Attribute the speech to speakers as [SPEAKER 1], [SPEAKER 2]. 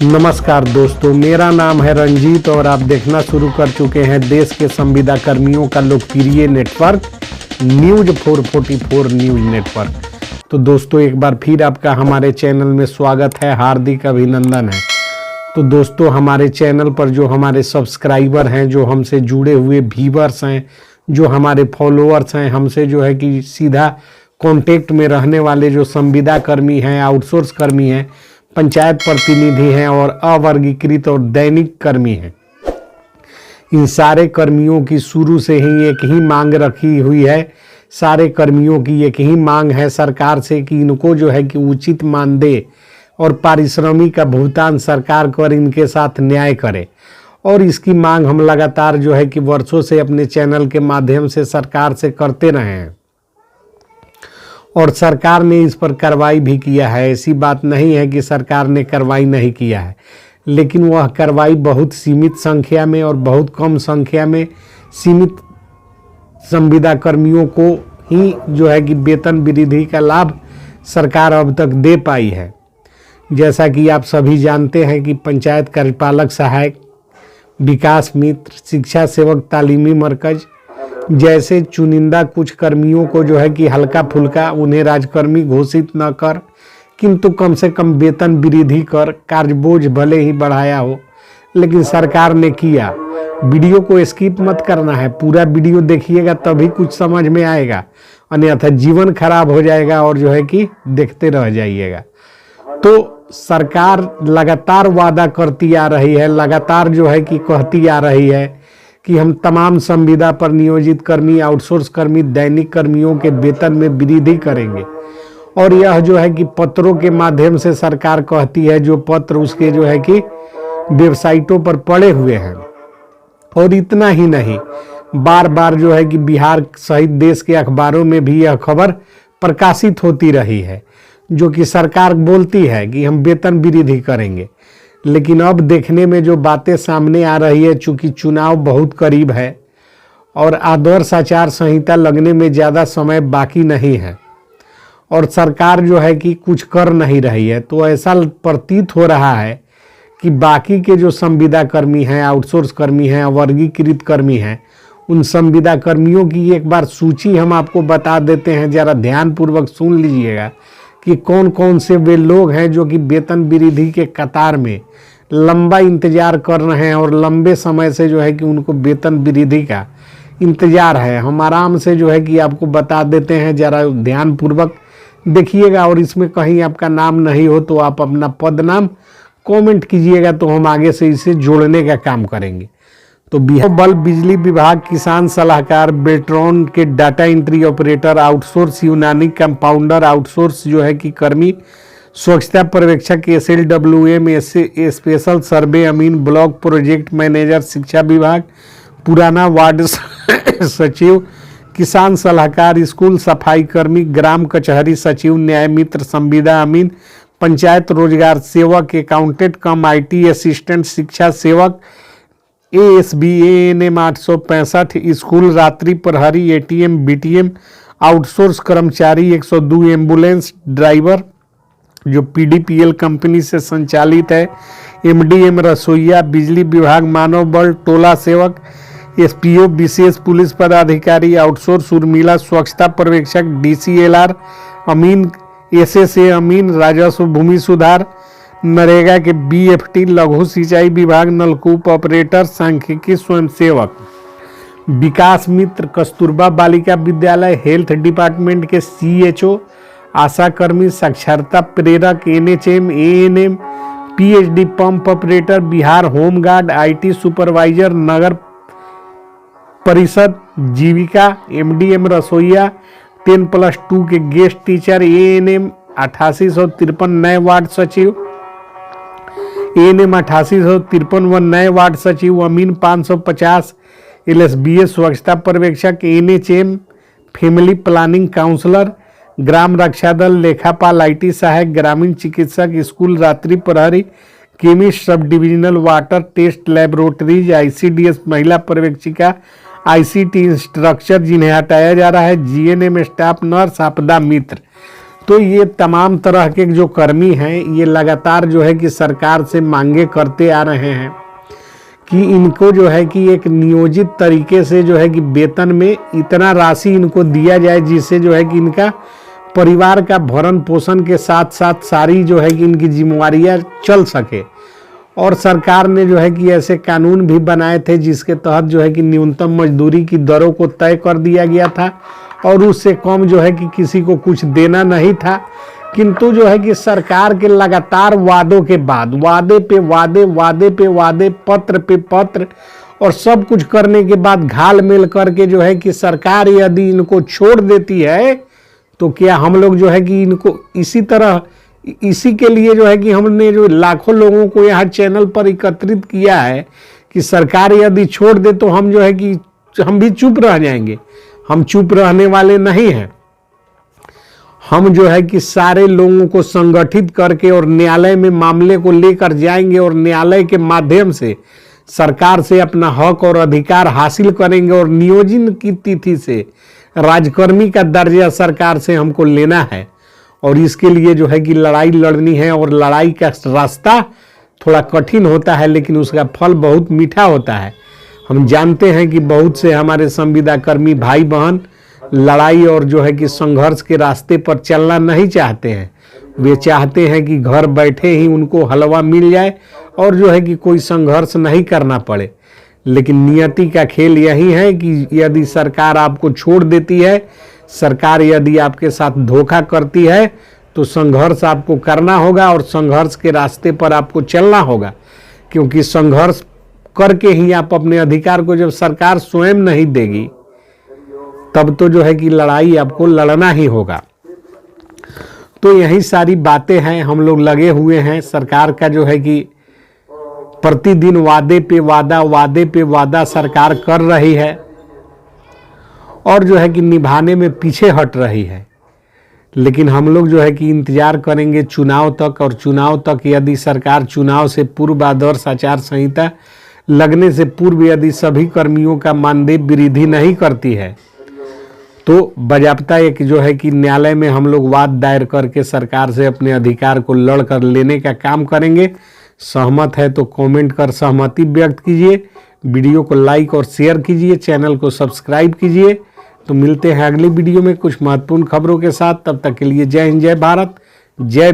[SPEAKER 1] नमस्कार दोस्तों, मेरा नाम है रंजीत और आप देखना शुरू कर चुके हैं देश के संविदा कर्मियों का लोकप्रिय नेटवर्क न्यूज 444 न्यूज नेटवर्क। तो दोस्तों, एक बार फिर आपका हमारे चैनल में स्वागत है, हार्दिक अभिनंदन है। तो दोस्तों, हमारे चैनल पर जो हमारे सब्सक्राइबर हैं, जो हमसे जुड़े हुए व्यूअर्स हैं, जो हमारे फॉलोअर्स हैं, हमसे जो है कि सीधा कांटेक्ट में रहने वाले जो संविदा कर्मी हैं, आउटसोर्स कर्मी हैं, पंचायत प्रतिनिधि हैं और अवर्गीकृत और दैनिक कर्मी हैं, इन सारे कर्मियों की शुरू से ही एक ही मांग रखी हुई है। सारे कर्मियों की एक ही मांग है सरकार से कि इनको जो है कि उचित मानदेय और पारिश्रमिक का भुगतान सरकार कर इनके साथ न्याय करे। और इसकी मांग हम लगातार जो है कि वर्षों से अपने चैनल के माध्यम से सरकार से करते रहे हैं और सरकार ने इस पर कार्रवाई भी किया है। ऐसी बात नहीं है कि सरकार ने कार्रवाई नहीं किया है, लेकिन वह कार्रवाई बहुत सीमित संख्या में और बहुत कम संख्या में सीमित संविदा कर्मियों को ही जो है कि वेतन वृद्धि का लाभ सरकार अब तक दे पाई है। जैसा कि आप सभी जानते हैं कि पंचायत कार्यपालक सहायक, विकास मित्र, शिक्षा सेवक तालीमी मरकज जैसे चुनिंदा कुछ कर्मियों को जो है कि हल्का फुल्का उन्हें राजकर्मी घोषित न कर, किंतु कम से कम वेतन वृद्धि कर कार्यबोझ भले ही बढ़ाया हो, लेकिन सरकार ने किया। वीडियो को स्किप मत करना है, पूरा वीडियो देखिएगा तभी कुछ समझ में आएगा, अन्यथा जीवन खराब हो जाएगा और जो है कि देखते रह जाइएगा। तो सरकार लगातार वादा करती आ रही है, लगातार जो है कि कहती आ रही है कि हम तमाम संविदा पर नियोजित कर्मी, आउटसोर्स कर्मी, दैनिक कर्मियों के वेतन में वृद्धि करेंगे। और यह जो है कि पत्रों के माध्यम से सरकार कहती है, जो पत्र उसके जो है कि वेबसाइटों पर पड़े हुए हैं। और इतना ही नहीं, बार बार जो है कि बिहार सहित देश के अखबारों में भी यह खबर प्रकाशित होती रही है, जो कि सरकार बोलती है कि हम वेतन वृद्धि करेंगे। लेकिन अब देखने में जो बातें सामने आ रही है, चूंकि चुनाव बहुत करीब है और आदर्श आचार संहिता लगने में ज़्यादा समय बाकी नहीं है और सरकार जो है कि कुछ कर नहीं रही है, तो ऐसा प्रतीत हो रहा है कि बाकी के जो संविदा कर्मी हैं, आउटसोर्स कर्मी हैं, वर्गीकृत कर्मी हैं, उन संविदा कर्मियों की एक बार सूची हम आपको बता देते हैं। ज़रा ध्यानपूर्वक सुन लीजिएगा कि कौन कौन से वे लोग हैं जो कि वेतन वृद्धि के कतार में लंबा इंतजार कर रहे हैं और लंबे समय से जो है कि उनको वेतन वृद्धि का इंतजार है। हम आराम से जो है कि आपको बता देते हैं, ज़रा ध्यानपूर्वक देखिएगा। और इसमें कहीं आपका नाम नहीं हो तो आप अपना पद नाम कमेंट कीजिएगा, तो हम आगे से इसे जोड़ने का काम करेंगे। तो बिहार बल बिजली विभाग किसान सलाहकार, बेल्ट्रॉन के डाटा एंट्री ऑपरेटर, आउटसोर्स यूनानी कंपाउंडर, आउटसोर्स जो है कि कर्मी, स्वच्छता पर्यवेक्षक, SLWM स्पेशल सर्वे अमीन, ब्लॉक प्रोजेक्ट मैनेजर, शिक्षा विभाग, पुराना वार्ड सचिव, किसान सलाहकार, स्कूल सफाई कर्मी, ग्राम कचहरी सचिव, न्याय मित्र, संविदा अमीन, पंचायत रोजगार सेवक, अकाउंटेंट कम IT असिस्टेंट, शिक्षा सेवक, ASB ANM 865, स्कूल रात्रि प्रहरी, ATM BTM, आउटसोर्स कर्मचारी, 102 एम्बुलेंस ड्राइवर जो PDPL कंपनी से संचालित है, MDM रसोईया, बिजली विभाग मानव बल, टोला सेवक, SPO विशेष पुलिस पदाधिकारी, आउटसोर्स उर्मिला, स्वच्छता पर्यवेक्षक, DCLR अमीन, SSA अमीन, राजस्व भूमि सुधार, नरेगा के BFT, लघु सिंचाई विभाग, नलकूप ऑपरेटर, सांख्यिकी स्वयंसेवक, विकास मित्र, कस्तूरबा बालिका विद्यालय, हेल्थ डिपार्टमेंट के CHO, आशा कर्मी, साक्षरता प्रेरक, NHM ANM, PhD pump operator, Bihar home guard, IT supervisor, नगर परिषद जीविका, MDM रसोईया, 10+2 के गेस्ट टीचर, ANM 8853 नए वार्ड सचिव, ANM 8853 व नए वार्ड सचिव, अमीन 550, LSBA स्वच्छता पर्यवेक्षक, NHM फैमिली प्लानिंग काउंसलर, ग्राम रक्षा दल, लेखापाल, IT सहायक, ग्रामीण चिकित्सक, स्कूल रात्रि प्रहरी, chemist, sub divisional water test laboratories, ICDS महिला पर्यवेक्षिका, ICT इंस्ट्रक्चर जिन्हें हटाया जा रहा है, GNM स्टाफ नर्स, आपदा मित्र। तो ये तमाम तरह के जो कर्मी हैं ये लगातार जो है कि सरकार से मांगे करते आ रहे हैं कि इनको जो है कि एक नियोजित तरीके से जो है कि वेतन में इतना राशि इनको दिया जाए जिससे जो है कि इनका परिवार का भरण पोषण के साथ साथ सारी जो है कि इनकी जिम्मेवारियां चल सके। और सरकार ने जो है कि ऐसे कानून भी बनाए थे जिसके तहत जो है कि न्यूनतम मजदूरी की दरों को तय कर दिया गया था और उससे कम जो है कि किसी को कुछ देना नहीं था। किंतु जो है कि सरकार के लगातार वादों के बाद वादे पे वादे, वादे पे वादे, पत्र पे पत्र और सब कुछ करने के बाद घाल मेल करके जो है कि सरकार यदि इनको छोड़ देती है तो क्या हम लोग जो है कि इनको इसी के लिए जो है कि हमने जो लाखों लोगों को यहाँ चैनल पर एकत्रित किया है कि सरकार यदि छोड़ दे तो हम जो है कि हम भी चुप रह जाएंगे। हम चुप रहने वाले नहीं हैं। हम जो है कि सारे लोगों को संगठित करके और न्यायालय में मामले को लेकर जाएंगे और न्यायालय के माध्यम से सरकार से अपना हक और अधिकार हासिल करेंगे और नियोजन की तिथि से राजकर्मी का दर्जा सरकार से हमको लेना है। और इसके लिए जो है कि लड़ाई लड़नी है और लड़ाई का रास्ता थोड़ा कठिन होता है लेकिन उसका फल बहुत मीठा होता है। हम जानते हैं कि बहुत से हमारे संविदा कर्मी भाई बहन लड़ाई और जो है कि संघर्ष के रास्ते पर चलना नहीं चाहते हैं। वे चाहते हैं कि घर बैठे ही उनको हलवा मिल जाए और जो है कि कोई संघर्ष नहीं करना पड़े। लेकिन नियति का खेल यही है कि यदि सरकार आपको छोड़ देती है, सरकार यदि आपके साथ धोखा करती है तो संघर्ष आपको करना होगा और संघर्ष के रास्ते पर आपको चलना होगा। क्योंकि संघर्ष करके ही आप अपने अधिकार को जब सरकार स्वयं नहीं देगी तब तो जो है कि लड़ाई आपको लड़ना ही होगा। तो यही सारी बातें हैं। हम लोग लगे हुए हैं। सरकार का जो है कि प्रतिदिन वादे पे वादा, वादे पे वादा सरकार कर रही है और जो है कि निभाने में पीछे हट रही है। लेकिन हम लोग जो है कि इंतजार करेंगे चुनाव तक, और चुनाव तक यदि सरकार चुनाव से पूर्व आदर्श आचार संहिता लगने से पूर्व यदि सभी कर्मियों का मानदेय वृद्धि नहीं करती है तो बजाबता एक जो है कि न्यायालय में हम लोग वाद दायर करके सरकार से अपने अधिकार को लड़ कर लेने का काम करेंगे। सहमत है तो कमेंट कर सहमति व्यक्त कीजिए, वीडियो को लाइक और शेयर कीजिए, चैनल को सब्सक्राइब कीजिए। तो मिलते हैं अगली वीडियो में कुछ महत्वपूर्ण खबरों के साथ। तब तक के लिए जय हिंद, जय भारत, जय